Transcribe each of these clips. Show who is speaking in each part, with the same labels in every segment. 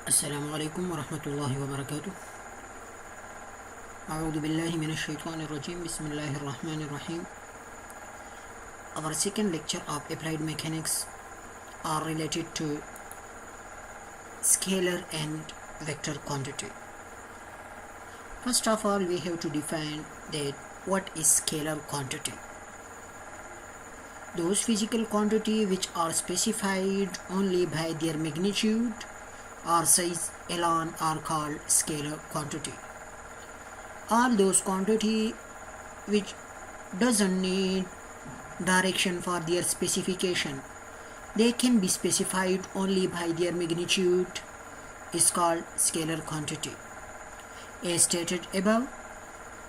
Speaker 1: السلام عليكم ورحمة الله وبركاته. أعوذ بالله من الشيطان الرجيم. بسم الله الرحمن الرحيم. Our second lecture of applied mechanics are related to scalar and vector quantity. First of all, we have to define that what is scalar quantity. Those physical quantity which are specified only by their magnitude or size alone are called scalar quantity. All those quantity which doesn't need direction for their specification, they can be specified only by their magnitude, is called scalar quantity. As stated above,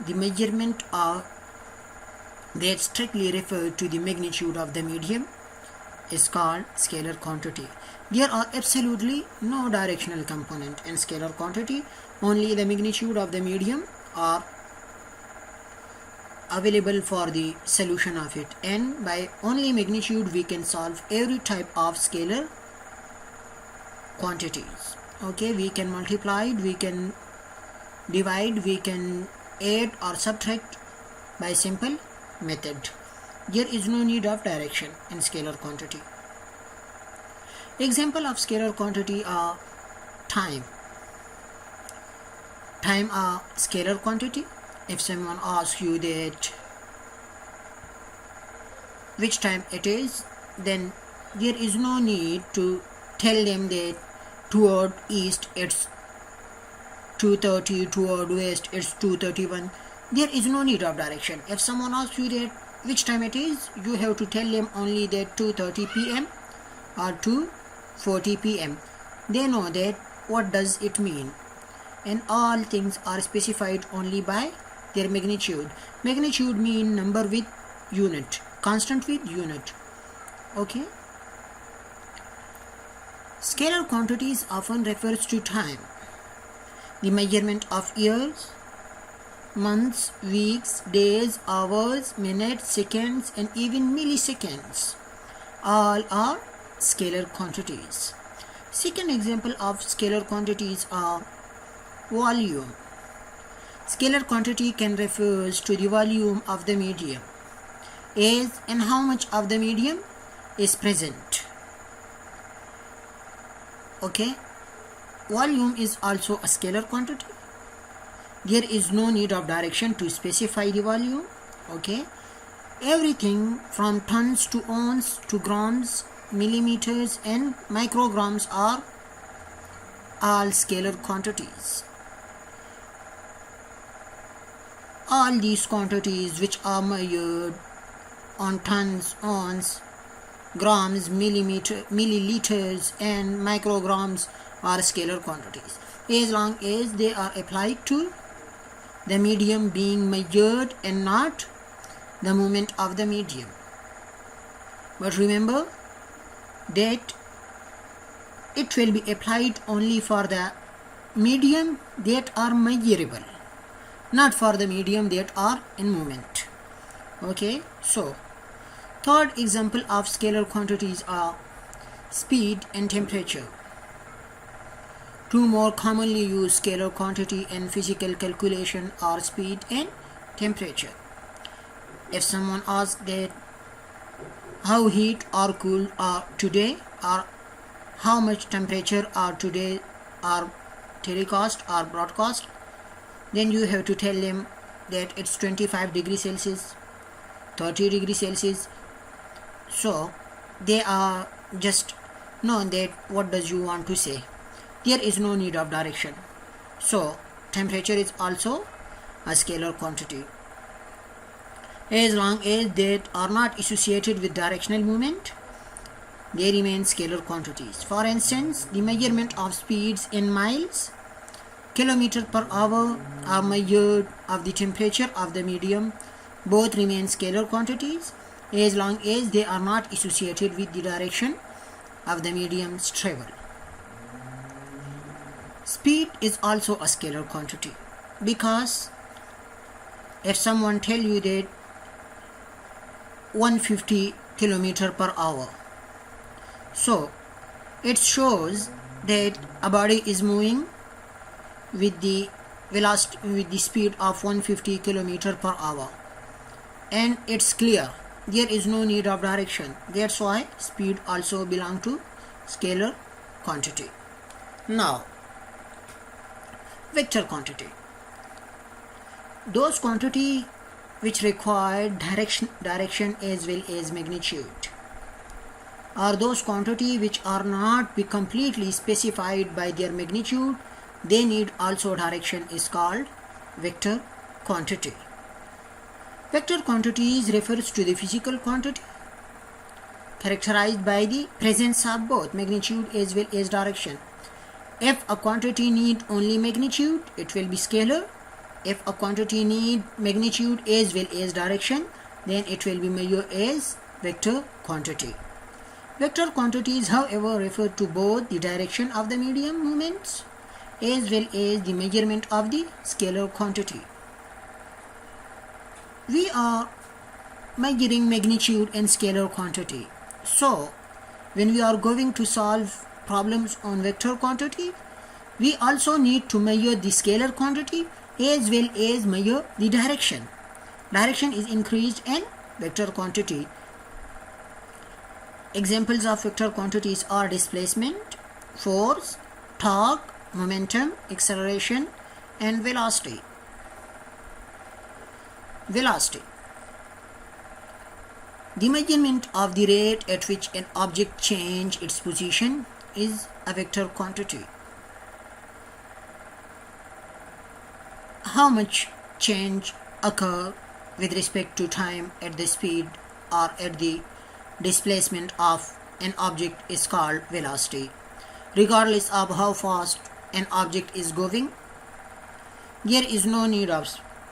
Speaker 1: the measurement of that strictly refer to the magnitude of the medium is called scalar quantity. There are absolutely no directional component in scalar quantity, only the magnitude of the medium are available for the solution of it, and by only magnitude we can solve every type of scalar quantities. Okay, we can multiply it, we can divide, we can add or subtract by simple method. There is no need of direction in scalar quantity. Example of scalar quantity are time. Time are scalar quantity. If someone asks you that which time it is, then there is no need to tell them that toward east it's 2:30, toward west it's 2:31. There is no need of direction. If someone asks you that which time it is, you have to tell them only that 2:30 p.m. or 2:40 p.m. They know that what does it mean, and all things are specified only by their magnitude. Magnitude mean number with unit, constant with unit. Okay. Scalar quantities often refers to time, the measurement of years, months, weeks, days, hours, minutes, seconds, and even milliseconds. All are scalar quantities. Second example of scalar quantities are volume. Scalar quantity can refer to the volume of the medium, as and how much of the medium is present. Okay, volume is also a scalar quantity. There is no need of direction to specify the volume. Okay, everything from tons to ounce to grams, millimeters and micrograms are all scalar quantities. All these quantities which are measured on tons, ounce, grams, milliliters and micrograms are scalar quantities, as long as they are applied to the medium being measured and not the movement of the medium. But remember that it will be applied only for the medium that are measurable, not for the medium that are in movement. Okay, so third example of scalar quantities are speed and temperature. Two more commonly used scalar quantity in physical calculation are speed and temperature. If someone asks that how heat or cold are today, or how much temperature are today, or telecast or broadcast, then you have to tell them that it's 25 degrees Celsius, 30 degrees Celsius. So they are just know that what does you want to say. There is no need of direction. So temperature is also a scalar quantity, as long as they are not associated with directional movement, they remain scalar quantities. For instance, the measurement of speeds in miles, kilometers per hour are measured of the temperature of the medium. Both remain scalar quantities as long as they are not associated with the direction of the medium's travel. Speed is also a scalar quantity, because if someone tell you that 150 km per hour, so it shows that a body is moving with the velocity, with the speed of 150 km per hour, and it's clear there is no need of direction. That's why speed also belongs to scalar quantity. Now, vector quantity. Those quantity which require direction as well as magnitude, are those quantity which are not be completely specified by their magnitude, they need also direction, is called vector quantity. Vector quantities refers to the physical quantity characterized by the presence of both magnitude as well as direction. If a quantity need only magnitude, it will be scalar. If a quantity need magnitude as well as direction, then it will be measured as vector quantity. Vector quantities, however, refer to both the direction of the medium movements as well as the measurement of the scalar quantity. We are measuring magnitude and scalar quantity. So, when we are going to solve problems on vector quantity, we also need to measure the scalar quantity as well as measure the direction. Direction is increased in vector quantity. Examples of vector quantities are displacement, force, torque, momentum, acceleration, and velocity. Velocity. The measurement of the rate at which an object changes its position is a vector quantity. How much change occur with respect to time at the speed or at the displacement of an object is called velocity. Regardless of how fast an object is going, there is no need of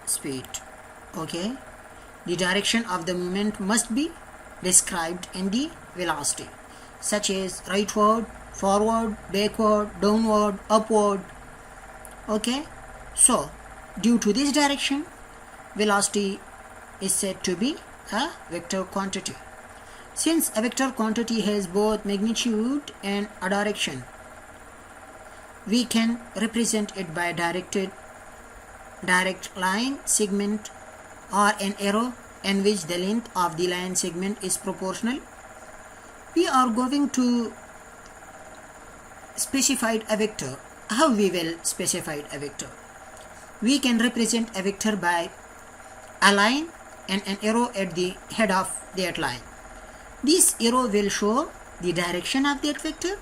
Speaker 1: speed. Okay, the direction of the movement must be described in the velocity, such as rightward, forward, backward, downward, upward. Okay, so due to this direction, velocity is said to be a vector quantity. Since a vector quantity has both magnitude and a direction, we can represent it by a direct line segment or an arrow in which the length of the line segment is proportional. We are going to specify a vector. How we will specify a vector? We can represent a vector by a line and an arrow at the head of that line. This arrow will show the direction of that vector,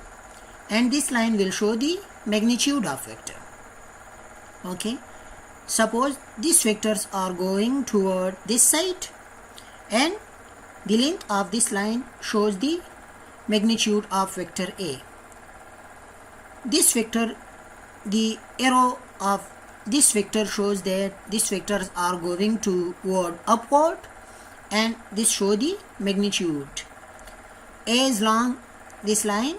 Speaker 1: and this line will show the magnitude of vector. Okay, suppose these vectors are going toward this side, and the length of this line shows the magnitude of vector A. This vector, the arrow of this vector shows that these vectors are going toward upward, and this shows the magnitude. As long this line,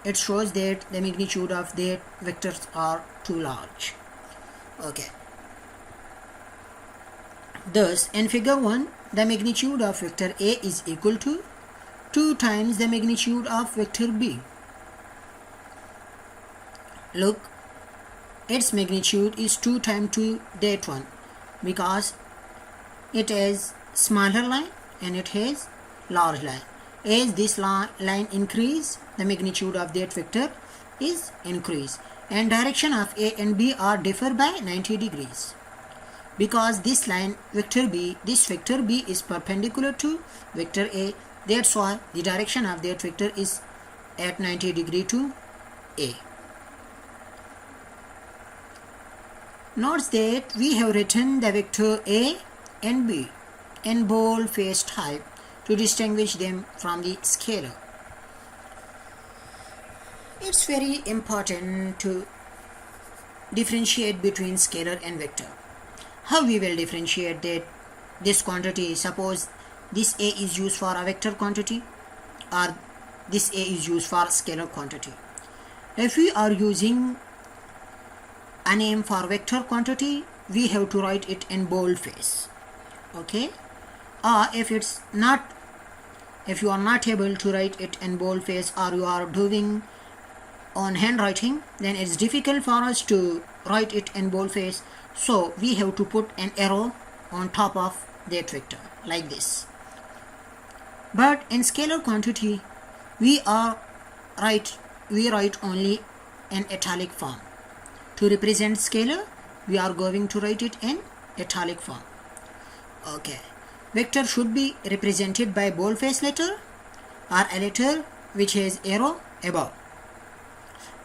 Speaker 1: it shows that the magnitude of the vectors are too large. Okay. Thus, in figure 1, the magnitude of vector A is equal to 2 times the magnitude of vector B. Look, its magnitude is 2 times to that one, because it is smaller line and it has large line. As this line increase, the magnitude of that vector is increase, and direction of A and B are differ by 90 degrees. Because this line vector B, this vector B is perpendicular to vector A, that's why the direction of that vector is at 90 degree to A. Note that we have written the vector A and B in bold-faced type to distinguish them from the scalar. It's very important to differentiate between scalar and vector. How we will differentiate that this quantity, suppose this A is used for a vector quantity or this A is used for scalar quantity. If we are using a name for vector quantity, we have to write it in boldface. Okay, or if you are not able to write it in boldface, or you are doing on handwriting, then it's difficult for us to write it in boldface, so we have to put an arrow on top of that vector like this. But in scalar quantity we write only in italic form. To represent scalar we are going to write it in italic form. Okay, vector should be represented by boldface letter or a letter which has arrow above,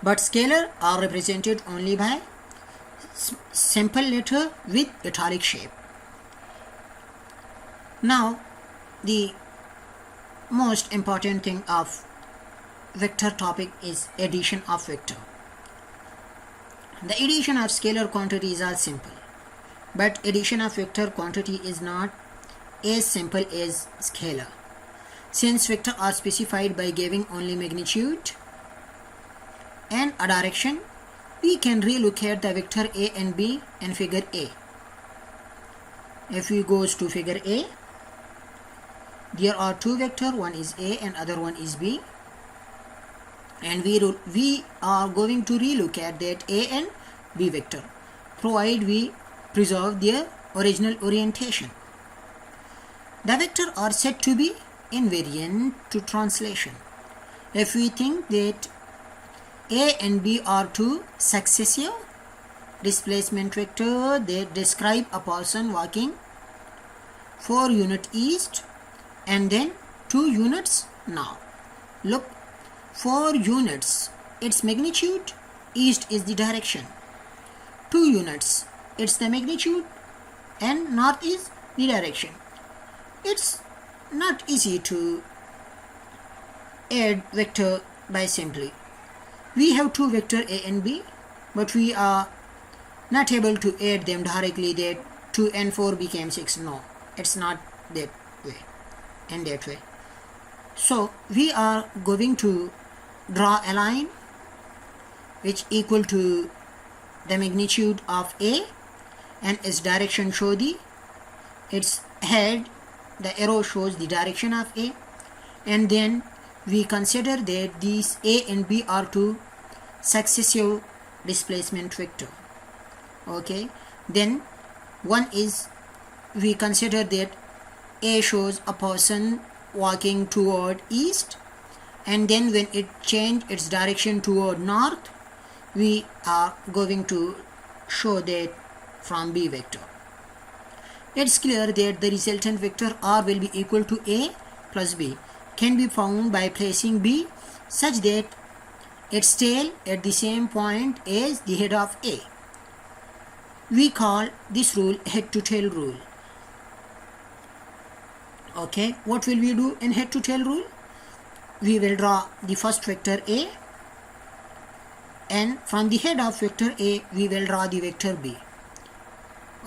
Speaker 1: but scalar are represented only by simple letter with italic shape. Now the most important thing of vector topic is addition of vector. The addition of scalar quantities are simple, but addition of vector quantity is not as simple as scalar. Since vector are specified by giving only magnitude and a direction, we can relook at the vector A and B in figure A. If we goes to figure A, there are two vectors, one is A and other one is B, and we are going to relook at that A and B vector, provided we preserve their original orientation. The vectors are said to be invariant to translation. If we think that A and B are two successive displacement vectors that describe a person walking 4 units east and then 2 units north. Look, 4 units, its magnitude, east is the direction. 2 units, it's the magnitude, and north is the direction. It's not easy to add vector by simply. We have two vector A and B, but we are not able to add them directly that 2 and 4 became 6. No, it's not that way and that way. So we are going to draw a line which equal to the magnitude of A, and its direction show its head, the arrow shows the direction of A, and then we consider that these A and B are two successive displacement vector. Okay, then one is, we consider that A shows a person walking toward east, and then when it change its direction toward north, we are going to show that from B vector. It's clear that the resultant vector R will be equal to A plus B can be found by placing B such that its tail at the same point as the head of A. We call this rule head to tail rule. Okay, what will we do in head to tail rule? We will draw the first vector A, and from the head of vector A we will draw the vector B.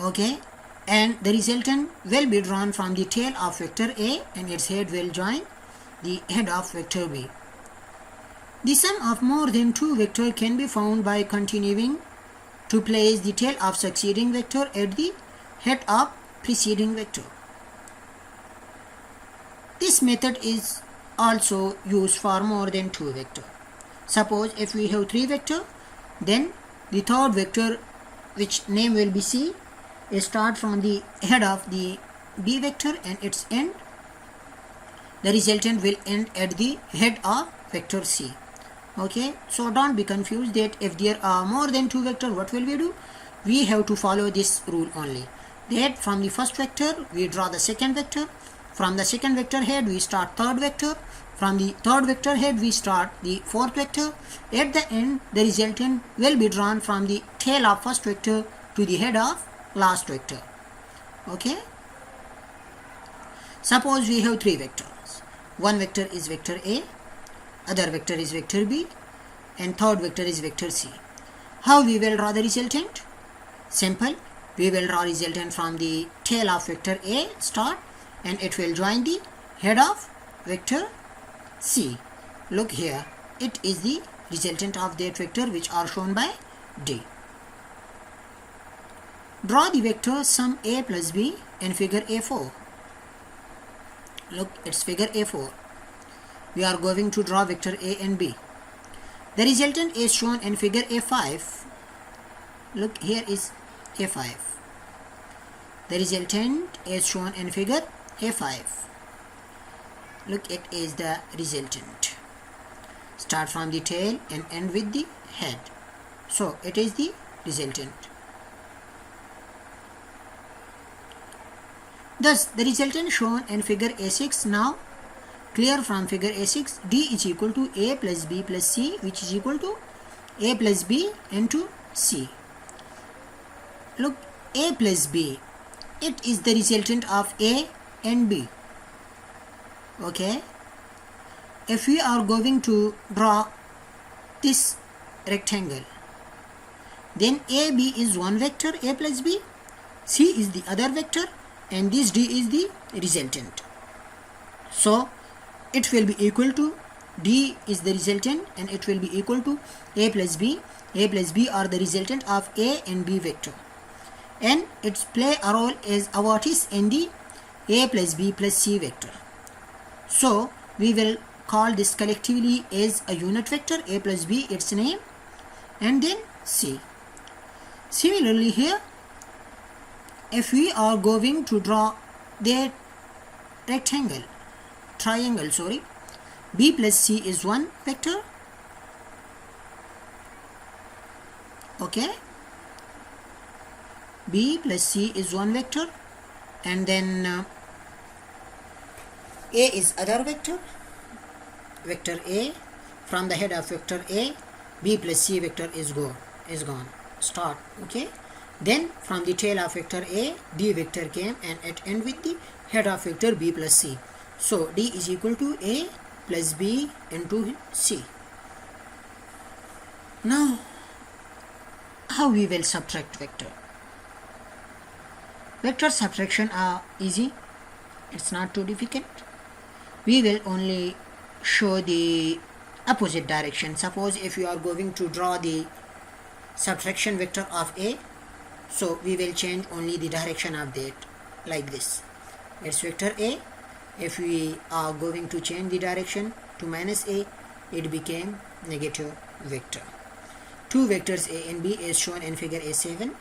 Speaker 1: Okay, and the resultant will be drawn from the tail of vector A, and its head will join the head of vector B. The sum of more than two vectors can be found by continuing to place the tail of succeeding vector at the head of preceding vector. This method is also used for more than two vectors. Suppose if we have 3 vectors, then the third vector, which name will be C, is start from the head of the B vector and its end. The resultant will end at the head of vector C. Okay, so don't be confused that if there are more than 2 vectors, what will we do? We have to follow this rule only. That from the first vector we draw the second vector. From the second vector head we start third vector. From the third vector head we start the fourth vector. At the end the resultant will be drawn from the tail of first vector to the head of last vector. Okay. Suppose we have 3 vectors. One vector is vector A, other vector is vector B, and third vector is vector C. How we will draw the resultant? Simple. We will draw resultant from the tail of vector A start, and it will join the head of vector C. Look here, it is the resultant of that vector which are shown by D. Draw the vector sum A plus B in figure A4. Look, it's figure A4. We are going to draw vector A and B. The resultant is shown in figure A5. Look, here is A5. The resultant is shown in figure A5. Look, it is the resultant. Start from the tail and end with the head. So it is the resultant. Thus, the resultant shown in figure A6. Now, clear from figure A6, D is equal to A plus B plus C, which is equal to A plus B into C. Look, A plus B, it is the resultant of A and B. Okay. If we are going to draw this rectangle, then AB is one vector, A plus B, C is the other vector, and this D is the resultant. So it will be equal to, D is the resultant and it will be equal to A plus B. A plus B are the resultant of A and B vector, and it's play a role as a vertex in the A plus B plus C vector. So we will call this collectively as a unit vector, A plus B, its name, and then C. Similarly here, if we are going to draw the triangle, B plus C is one vector. Okay, B plus C is one vector, and then A is other vector, vector A. From the head of vector A, B plus C vector is gone. Start. Okay. Then from the tail of vector A, D vector came and it end with the head of vector B plus C. So D is equal to A plus B into C. Now, how we will subtract vector? Vector subtraction are easy. It's not too difficult. We will only show the opposite direction. Suppose if you are going to draw the subtraction vector of A, so we will change only the direction of that, like this. It's vector A. If we are going to change the direction to minus A, it became negative vector. Two vectors A and B is shown in figure A7.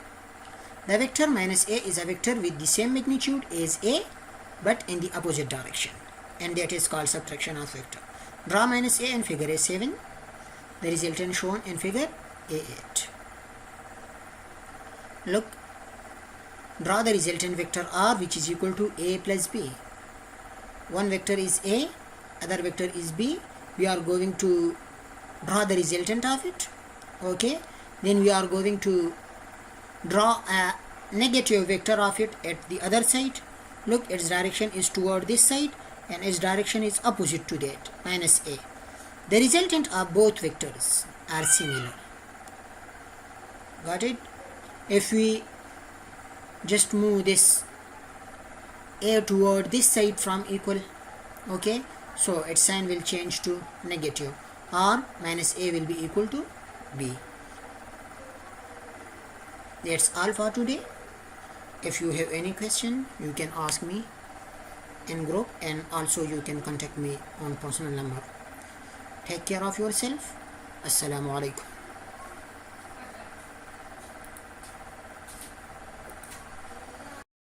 Speaker 1: The vector minus A is a vector with the same magnitude as A but in the opposite direction, and that is called subtraction of vector. Draw minus A in figure A7. The resultant shown in figure A8. Look, draw the resultant vector R, which is equal to A plus B. One vector is A, other vector is B. We are going to draw the resultant of it. Okay, then we are going to draw a negative vector of it at the other side. Look, its direction is toward this side and its direction is opposite to that, minus A. The resultant of both vectors are similar. Got it? If we just move this A toward this side from equal, okay, so its sign will change to negative, or minus A will be equal to B. That's all for today. If you have any question, you can ask me in group, and also you can contact me on personal number. Take care of yourself. Assalamu alaikum.